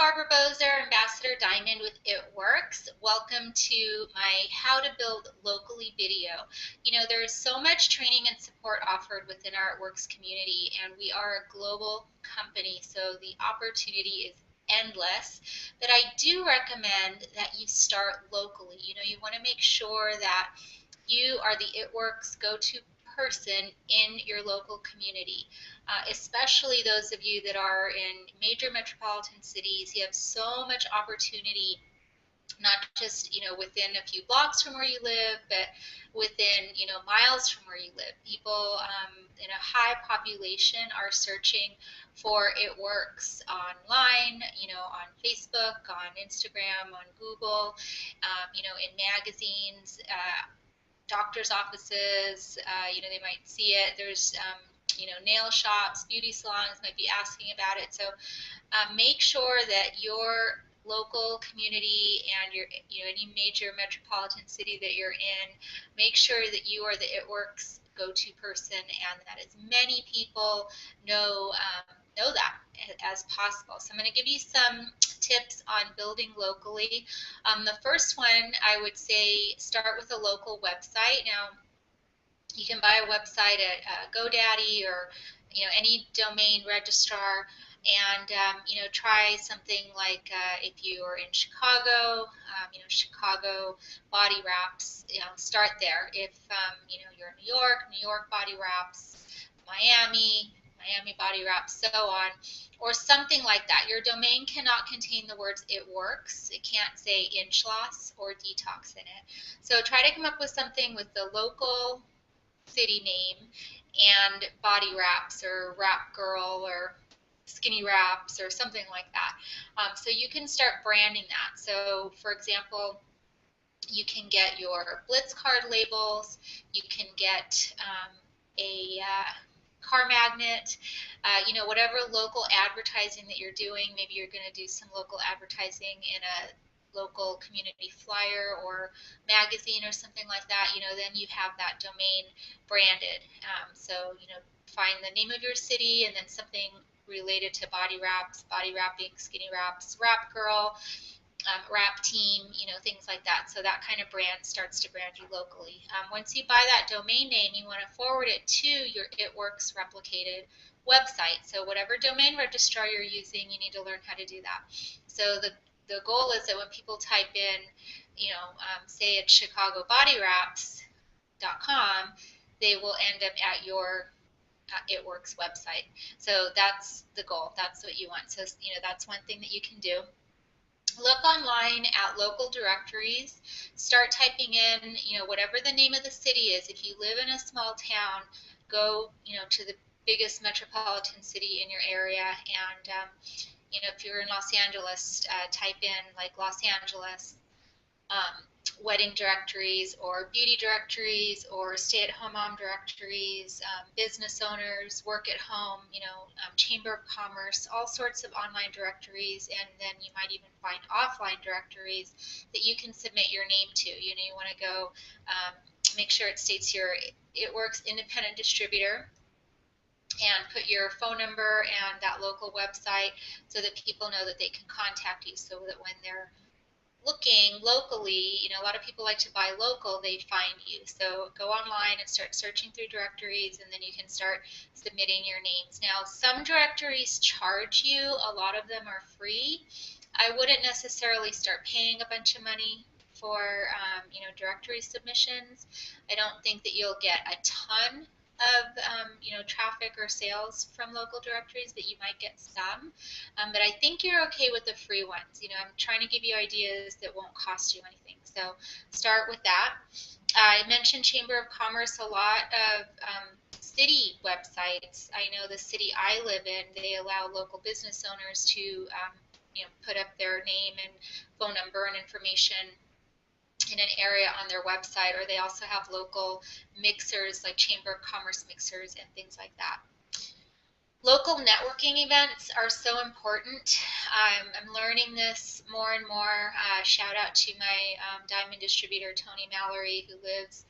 Barbara Bozer, Ambassador Diamond with It Works. Welcome to my How to Build Locally video. You know, there's so much training and support offered within our It Works community, and we are a global company, so the opportunity is endless. But I do recommend that you start locally. You know, you want to make sure that you are the It Works go-to person in your local community, especially those of you that are in major metropolitan cities. You have so much opportunity, not just within a few blocks from where you live, but within miles from where you live. People in a high population are searching for It Works online, on Facebook, on Instagram, on Google, in magazines, doctor's offices. They might see it. There's nail shops, beauty salons might be asking about it. So make sure that your local community and your any major metropolitan city that you're in, make sure that you are the It Works go-to person, and that as many people know that as possible. So I'm going to give you some tips on building locally. The first one, I would say, start with a local website. Now, you can buy a website at GoDaddy or any domain registrar, and try something like if you are in Chicago, Chicago body wraps. Start there. If you're in New York body wraps, Miami body wraps, so on, or something like that. Your domain cannot contain the words It Works. It can't say inch loss or detox in it. So try to come up with something with the local city name and body wraps or wrap girl or skinny wraps or something like that. So you can start branding that. So for example, you can get your Blitz card labels, you can get a car magnet, whatever local advertising that you're doing. Maybe you're going to do some local advertising in a local community flyer or magazine or something like that. Then you have that domain branded. So find the name of your city and then something related to body wraps, body wrapping, skinny wraps, wrap girl, wrap team, things like that. So that kind of brand starts to brand you locally. Once you buy that domain name, you want to forward it to your It Works replicated website. So whatever domain registrar you're using, you need to learn how to do that. So the goal is that when people type in, say it's chicagobodywraps.com, they will end up at your It Works website. So that's the goal. That's what you want. So that's one thing that you can do. Look online at local directories. Start typing in, whatever the name of the city is. If you live in a small town, go, to the biggest metropolitan city in your area. And, if you're in Los Angeles, type in like Los Angeles wedding directories or beauty directories or stay-at-home mom directories, business owners, work at home, Chamber of Commerce, all sorts of online directories, and then you might even find offline directories that you can submit your name to. You want to go make sure it states your It Works independent distributor, and put your phone number and that local website so that people know that they can contact you, so that when they're looking locally, a lot of people like to buy local, they find you. So go online and start searching through directories, and then you can start submitting your names. Now, some directories charge you. A lot of them are free. I wouldn't necessarily start paying a bunch of money for directory submissions. I don't think that you'll get a ton of traffic or sales from local directories, but you might get some. But I think you're okay with the free ones. I'm trying to give you ideas that won't cost you anything. So start with that. I mentioned Chamber of Commerce, a lot of city websites. I know the city I live in, they allow local business owners to put up their name and phone number and information in an area on their website, or they also have local mixers like Chamber of Commerce mixers and things like that. Local networking events are so important. I'm learning this more and more. Shout out to my diamond distributor, Tony Mallory, who lives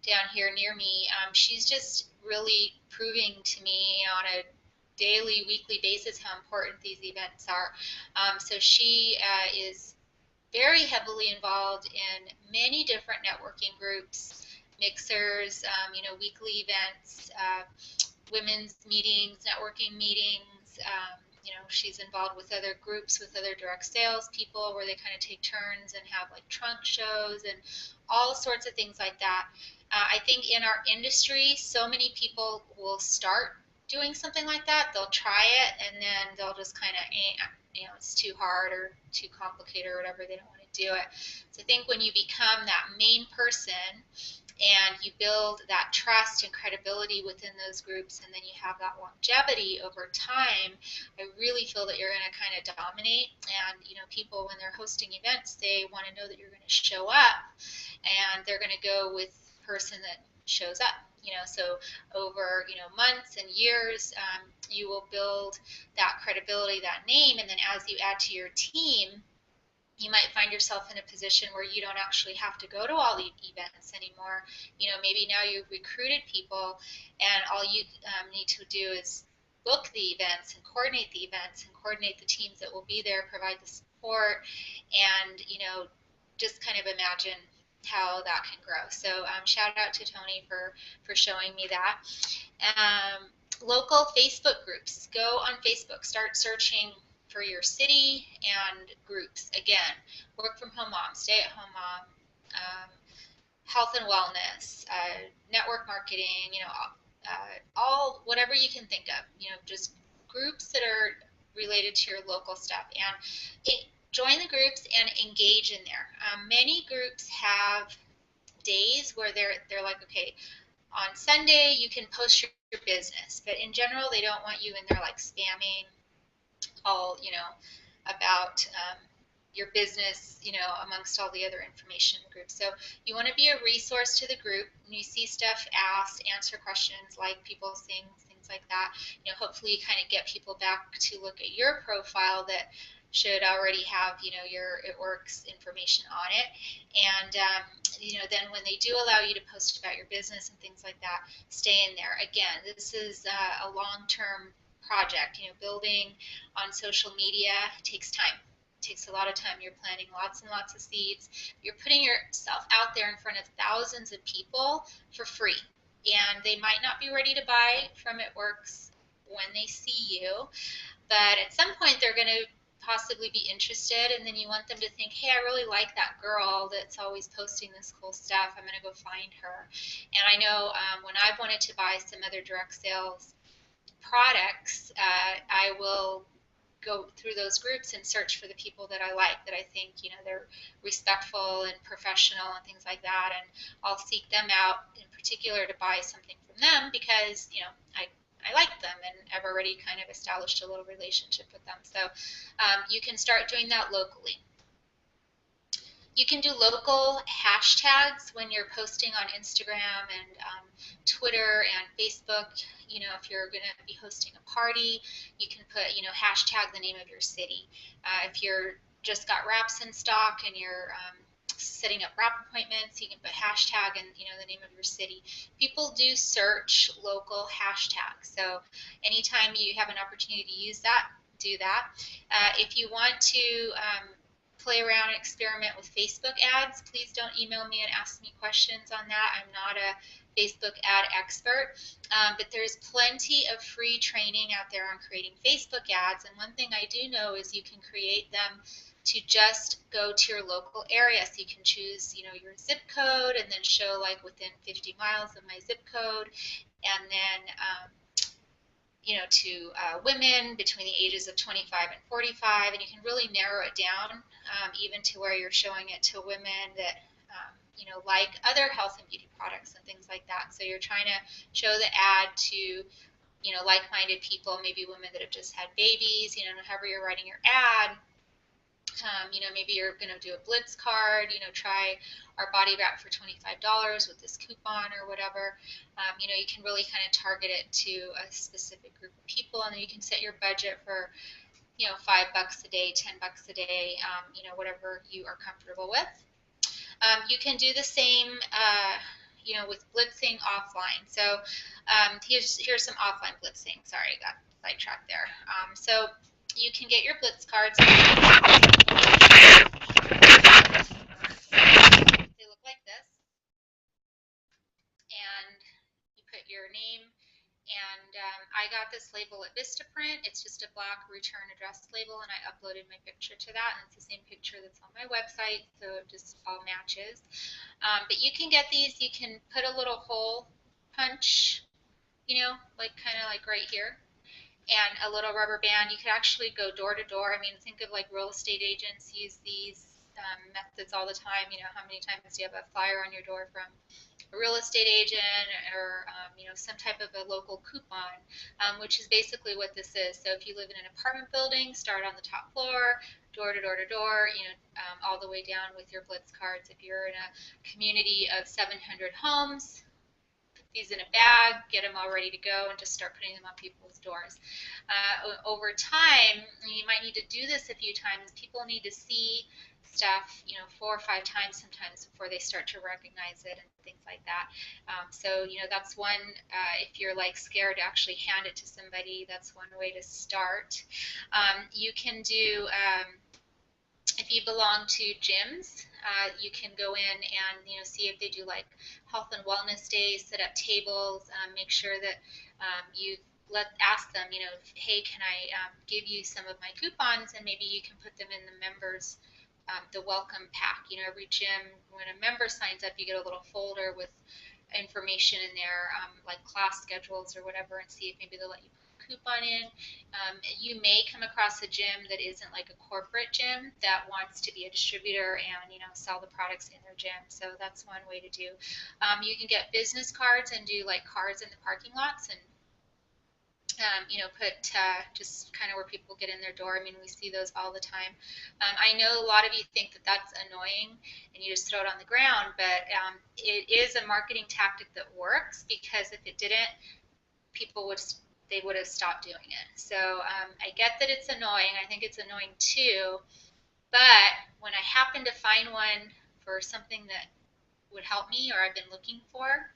down here near me. She's just really proving to me on a daily, weekly basis how important these events are. So she is very heavily involved in many different networking groups, mixers, weekly events, women's meetings, networking meetings. She's involved with other groups, with other direct sales people, where they kind of take turns and have like trunk shows and all sorts of things like that. I think in our industry, so many people will start doing something like that. They'll try it and then they'll just kind of, it's too hard or too complicated or whatever. They don't want to do it. So I think when you become that main person and you build that trust and credibility within those groups, and then you have that longevity over time, I really feel that you're going to kind of dominate. And people, when they're hosting events, they want to know that you're going to show up, and they're going to go with the person that shows up. So over months and years, you will build that credibility, that name, and then as you add to your team, you might find yourself in a position where you don't actually have to go to all the events anymore. Maybe now you've recruited people and all you need to do is book the events and coordinate the events and coordinate the teams that will be there, provide the support, and, just kind of imagine how that can grow. So shout out to Tony for showing me that. Local Facebook groups. Go on Facebook. Start searching for your city and groups. Again, work from home mom, stay at home mom, health and wellness, network marketing, all whatever you can think of, just groups that are related to your local stuff. And join the groups and engage in there. Many groups have days where they're like, okay, on Sunday you can post your business, but in general they don't want you in there like spamming all, about your business, amongst all the other information in the group. So you want to be a resource to the group. When you see stuff asked, answer questions, like people's things like that. Hopefully you kind of get people back to look at your profile that should already have, your It Works information on it. And, then when they do allow you to post about your business and things like that, stay in there. Again, this is a long-term project. Building on social media takes time. It takes a lot of time. You're planting lots and lots of seeds. You're putting yourself out there in front of thousands of people for free. And they might not be ready to buy from It Works when they see you, but at some point they're going to possibly be interested, and then you want them to think, hey, I really like that girl that's always posting this cool stuff. I'm going to go find her. And I know when I've wanted to buy some other direct sales products, I will go through those groups and search for the people that I like, that I think, they're respectful and professional and things like that, and I'll seek them out in particular to buy something from them because, I like them and I've already kind of established a little relationship with them. So you can start doing that locally. You can do local hashtags when you're posting on Instagram and Twitter and Facebook. If you're going to be hosting a party, you can put, hashtag the name of your city. If you're just got wraps in stock and you're setting up wrap appointments, you can put hashtag and, the name of your city. People do search local hashtags. So anytime you have an opportunity to use that, do that. If you want to play around and experiment with Facebook ads, please don't email me and ask me questions on that. I'm not a Facebook ad expert, but there's plenty of free training out there on creating Facebook ads. And one thing I do know is you can create them to just go to your local area. So you can choose, your zip code and then show like within 50 miles of my zip code, and then to women between the ages of 25 and 45, and you can really narrow it down even to where you're showing it to women that like other health and beauty products and things like that. So you're trying to show the ad to like-minded people, maybe women that have just had babies, however you're writing your ad. Maybe you're going to do a Blitz card, try our body wrap for $25 with this coupon or whatever. You can really kind of target it to a specific group of people, and then you can set your budget for, $5 a day, $10 a day, whatever you are comfortable with. You can do the same, with blitzing offline. So here's some offline blitzing. Sorry, I got sidetracked there. So you can get your Blitz cards. They look like this, and you put your name. And I got this label at Vistaprint. It's just a black return address label, and I uploaded my picture to that. And it's the same picture that's on my website, so it just all matches. But you can get these. You can put a little hole punch, you know, like kind of like right here, and a little rubber band. You could actually go door to door. I mean, think of like real estate agents use these methods all the time. You know, how many times do you have a flyer on your door from a real estate agent or you know, some type of a local coupon, which is basically what this is. So if you live in an apartment building, start on the top floor, door to door to door, you know, all the way down with your Blitz cards. If you're in a community of 700 homes, put these in a bag, get them all ready to go, and just start putting them on people's doors. Over time, you might need to do this a few times. People need to see stuff, you know, 4 or 5 times sometimes before they start to recognize it and things like that. So, you know, that's one, if you're like scared to actually hand it to somebody, that's one way to start. You can do, if you belong to gyms, you can go in and, you know, see if they do like health and wellness days, set up tables, make sure that you ask them, you know, hey, can I give you some of my coupons, and maybe you can put them in the members, the welcome pack. You know, every gym, when a member signs up, you get a little folder with information in there, like class schedules or whatever, and see if maybe they'll let you coupon in. You may come across a gym that isn't like a corporate gym that wants to be a distributor and, you know, sell the products in their gym. So that's one way to do. You can get business cards and do like cards in the parking lots, and you know, put just kind of where people get in their door. I mean, we see those all the time. I know a lot of you think that that's annoying and you just throw it on the ground, but it is a marketing tactic that works, because if it didn't, people would have stopped doing it. So I get that it's annoying. I think it's annoying too. But when I happen to find one for something that would help me or I've been looking for,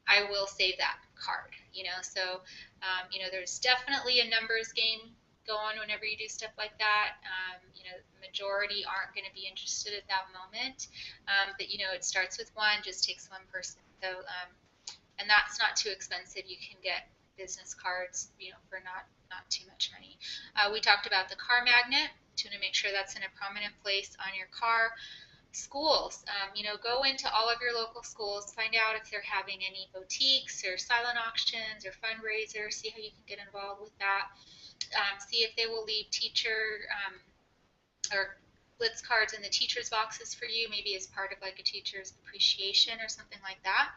I will save that card, you know. So, you know, there's definitely a numbers game going whenever you do stuff like that. You know, the majority aren't going to be interested at that moment. But, you know, it starts with one, just takes one person. So, and that's not too expensive. You can get business cards, you know, for not too much money. We talked about the car magnet. To make sure that's in a prominent place on your car. Schools, you know, go into all of your local schools, find out if they're having any boutiques or silent auctions or fundraisers, see how you can get involved with that. See if they will leave teacher or Blitz cards in the teacher's boxes for you, maybe as part of like a teacher's appreciation or something like that.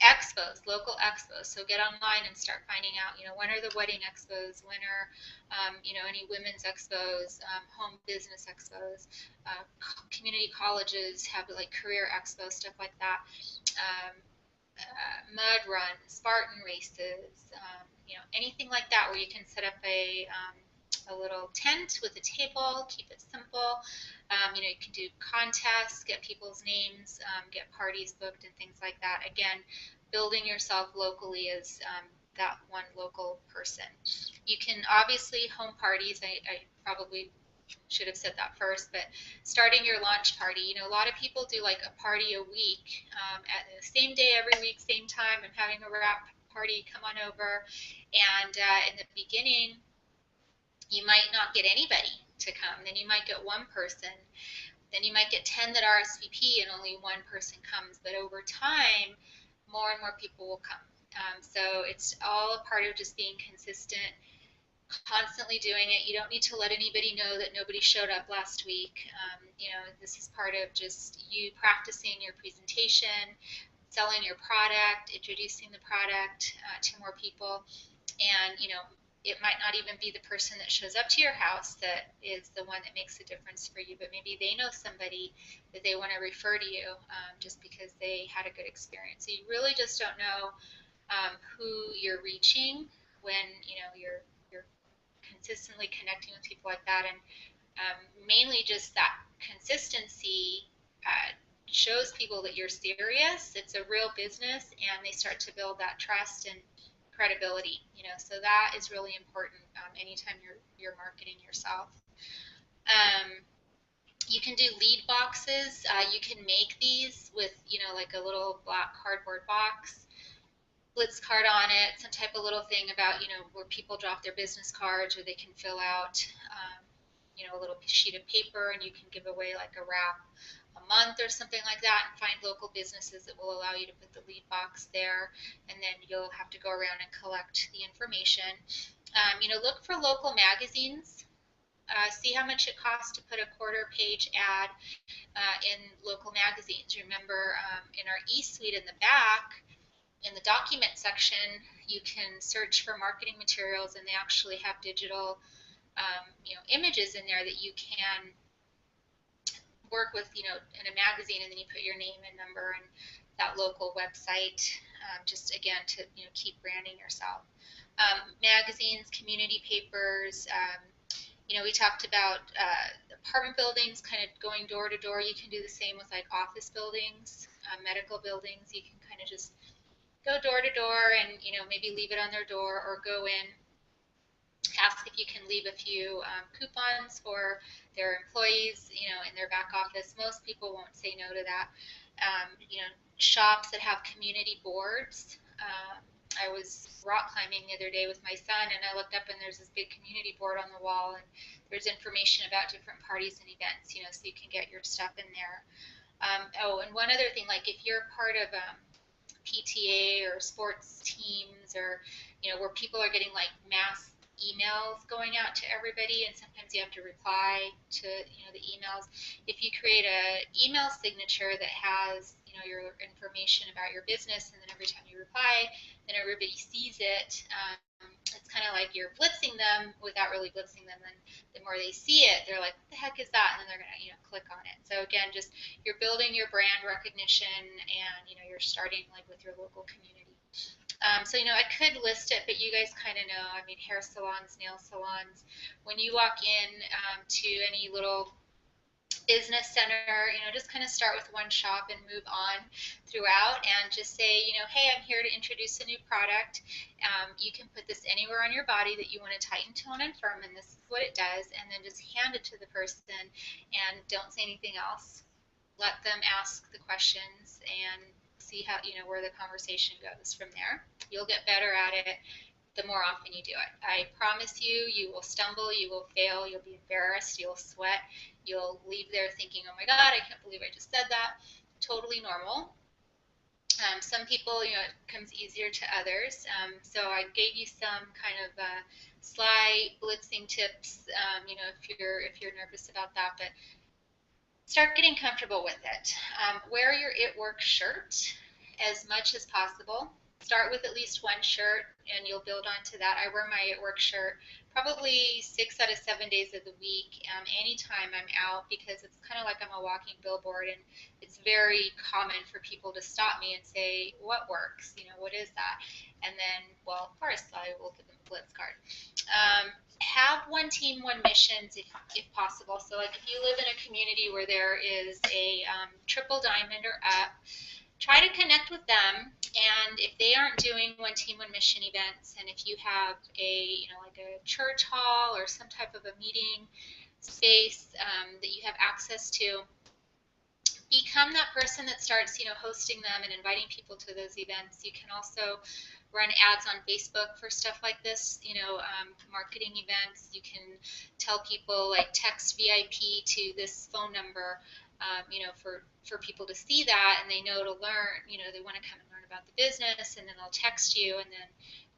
Expos, local expos. So get online and start finding out, you know, when are the wedding expos, when are, you know, any women's expos, home business expos, community colleges have like career expos, stuff like that. Mud runs, Spartan races, you know, anything like that where you can set up a little tent with a table, keep it simple. You know, you can do contests, get people's names, get parties booked and things like that. Again, building yourself locally as that one local person. You can obviously home parties. I probably should have said that first, but starting your launch party, you know, a lot of people do like a party a week, at the same day every week, same time. I'm having a wrap party, come on over. And in the beginning, you might not get anybody to come. Then you might get one person. Then you might get 10 that RSVP and only one person comes. But over time, more and more people will come. So it's all a part of just being consistent, constantly doing it. You don't need to let anybody know that nobody showed up last week. You know, this is part of just you practicing your presentation, selling your product, introducing the product to more people. And, you know, it might not even be the person that shows up to your house that is the one that makes a difference for you, but maybe they know somebody that they want to refer to you just because they had a good experience. So you really just don't know who you're reaching when, you know, you're consistently connecting with people like that. And mainly just that consistency shows people that you're serious. It's a real business, and they start to build that trust. And credibility, so that is really important anytime you're marketing yourself. Um, you can do lead boxes. You can make these with, like a little black cardboard box, Blitz card on it, some type of little thing about, where people drop their business cards, or they can fill out, a little sheet of paper, and you can give away like a wrap a month or something like that, and find local businesses that will allow you to put the lead box there, and then you'll have to go around and collect the information. Look for local magazines. See how much it costs to put a quarter-page ad in local magazines. Remember, in our e-suite in the back, in the document section, you can search for marketing materials, and they actually have digital, images in there that you can work with, in a magazine, and then you put your name and number and that local website, just again to, keep branding yourself. Magazines, community papers. We talked about apartment buildings, kind of going door to door. You can do the same with like office buildings, medical buildings. You can kind of just go door to door and, maybe leave it on their door, or go in, ask if you can leave a few coupons for their employees, in their back office. Most people won't say no to that. Shops that have community boards. I was rock climbing the other day with my son, and I looked up, and there's this big community board on the wall, and there's information about different parties and events, so you can get your stuff in there. And one other thing, like if you're part of PTA or sports teams, or where people are getting like mass emails going out to everybody, and sometimes you have to reply to the emails. If you create a email signature that has your information about your business, and then every time you reply, then everybody sees it. It's kind of like you're blitzing them without really blitzing them. Then the more they see it, they're like, what the heck is that? And then they're gonna click on it. So again, just you're building your brand recognition, and you're starting like with your local community. So I could list it, but you guys kind of know. I mean, hair salons, nail salons. When you walk in to any little business center, just kind of start with one shop and move on throughout, and just say, hey, I'm here to introduce a new product. You can put this anywhere on your body that you want to tighten, tone, and firm, and this is what it does, and then just hand it to the person, and don't say anything else. Let them ask the questions and see how, where the conversation goes from there. You'll get better at it the more often you do it. I promise you, you will stumble, you will fail, you'll be embarrassed, you'll sweat, you'll leave there thinking, oh my God, I can't believe I just said that. Totally normal. Some people, it comes easier to others. So I gave you some kind of sly blitzing tips, if you're nervous about that, but start getting comfortable with it. Wear your It Works shirt as much as possible. Start with at least one shirt, and you'll build onto that. I wear my It Works shirt probably 6 out of 7 days of the week, anytime I'm out, because it's kind of like I'm a walking billboard, and it's very common for people to stop me and say, what works? What is that? And then, well, of course, I will give them a Blitz card. Have one team, one missions if possible. So like if you live in a community where there is a triple diamond or up, try to connect with them, and if they aren't doing one team, one mission events, and if you have a, like a church hall or some type of a meeting space that you have access to, become that person that starts, hosting them and inviting people to those events. You can also run ads on Facebook for stuff like this, marketing events. You can tell people, like, text VIP to this phone number, for people to see that, and they know to learn, they want to come and learn about the business, and then they'll text you, and then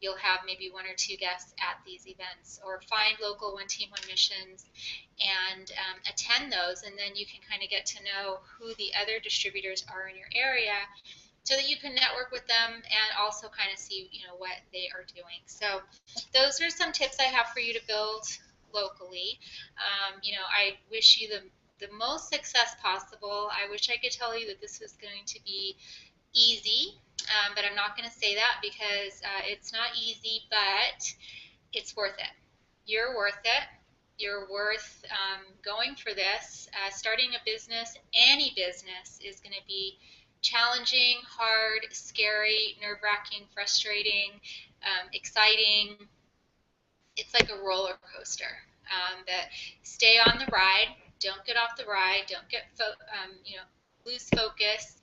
you'll have maybe 1 or 2 guests at these events. Or find local one team, one missions and attend those, and then you can kind of get to know who the other distributors are in your area, so that you can network with them and also kind of see, what they are doing. So those are some tips I have for you to build locally. I wish you the most success possible. I wish I could tell you that this was going to be easy, but I'm not going to say that, because it's not easy, but it's worth it. You're worth it. You're worth going for this. Starting a business, any business, is going to be challenging, hard, scary, nerve-wracking, frustrating. exciting. It's like a roller coaster. That stay on the ride, don't get off the ride, don't get lose focus.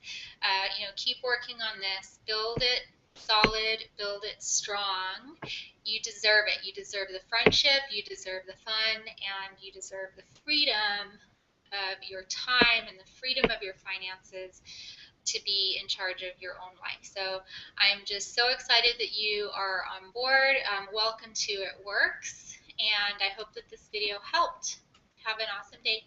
Keep working on this, build it solid, build it strong. You deserve it. You deserve the friendship, you deserve the fun, and you deserve the freedom of your time and the freedom of your finances to be in charge of your own life. So I'm just so excited that you are on board. Welcome to It Works, and I hope that this video helped. Have an awesome day.